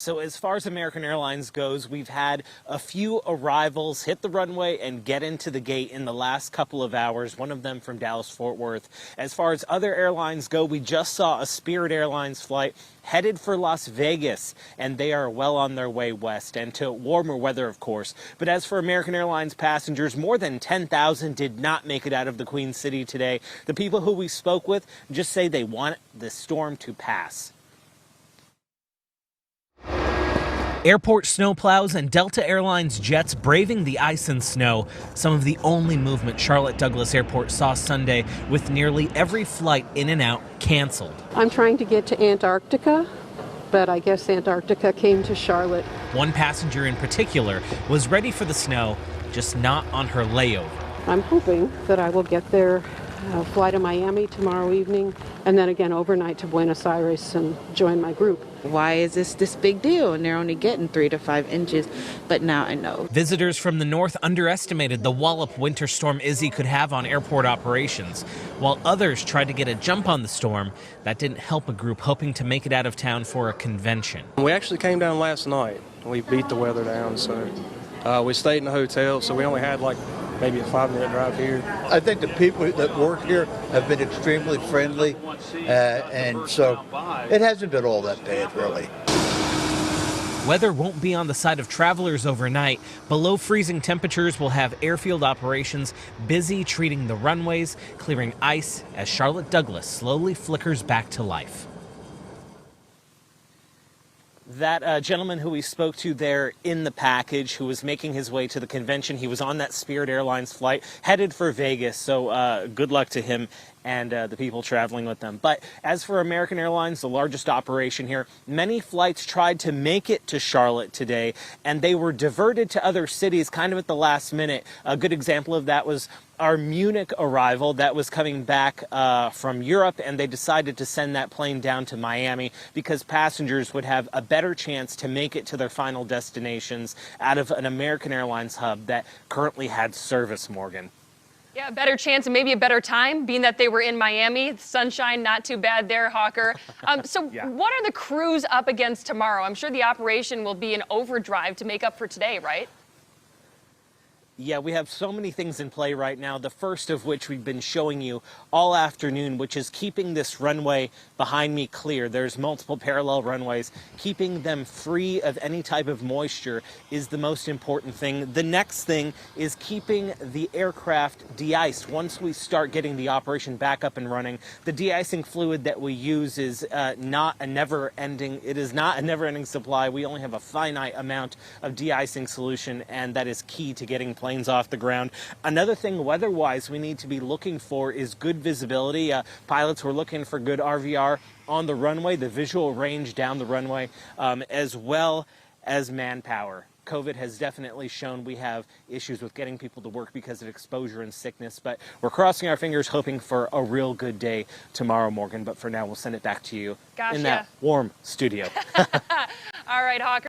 So as far as American Airlines goes, we've had a few arrivals hit the runway and get into the gate in the last couple of hours, one of them from Dallas-Fort Worth. As far as other airlines go, we just saw a Spirit Airlines flight headed for Las Vegas, and they are well on their way west and to warmer weather, of course. But as for American Airlines passengers, more than 10,000 did not make it out of the Queen City today. The people who we spoke with just say they want the storm to pass. Airport snowplows and Delta Airlines jets braving the ice and snow, some of the only movement Charlotte Douglas Airport saw Sunday, with nearly every flight in and out canceled. I'm trying to get to Antarctica, but I guess Antarctica came to Charlotte. One passenger in particular was ready for the snow, just not on her layover. I'm hoping that I will get there, fly to Miami tomorrow evening, and then again overnight to Buenos Aires and join my group. Why is this big deal? And they're only getting 3 to 5 inches, but now I know. Visitors from the north underestimated the wallop winter storm Izzy could have on airport operations, while others tried to get a jump on the storm. That didn't help a group hoping to make it out of town for a convention. We actually came down last night. We beat the weather down, so we stayed in the hotel, so we only had like maybe a 5-minute drive here. I think the people that work here have been extremely friendly, and so it hasn't been all that bad, really. Weather won't be on the side of travelers overnight. Below freezing temperatures will have airfield operations busy treating the runways, clearing ice as Charlotte Douglas slowly flickers back to life. That gentleman who we spoke to there in the package, who was making his way to the convention, he was on that Spirit Airlines flight headed for Vegas. So good luck to him and the people traveling with them. But as for American Airlines, the largest operation here, many flights tried to make it to Charlotte today, and they were diverted to other cities kind of at the last minute. A good example of that was our Munich arrival that was coming back from Europe, and they decided to send that plane down to Miami because passengers would have a better chance to make it to their final destinations out of an American Airlines hub that currently had service, Morgan. Yeah, a better chance and maybe a better time, being that they were in Miami. Sunshine, not too bad there, Hawker. What are the crews up against tomorrow? I'm sure the operation will be in overdrive to make up for today, right? Yeah, we have so many things in play right now, the first of which we've been showing you all afternoon, which is keeping this runway behind me clear. There's multiple parallel runways. Keeping them free of any type of moisture is the most important thing. The next thing is keeping the aircraft de-iced. Once we start getting the operation back up and running, the de-icing fluid that we use is not a never-ending supply. We only have a finite amount of de-icing solution, and that is key to getting planes off the ground. Another thing weather-wise we need to be looking for is good visibility. Pilots were looking for good RVR on the runway, the visual range down the runway, as well as manpower. COVID has definitely shown we have issues with getting people to work because of exposure and sickness, but we're crossing our fingers hoping for a real good day tomorrow, Morgan. But for now, we'll send it back to you in that warm studio. All right, Hawker.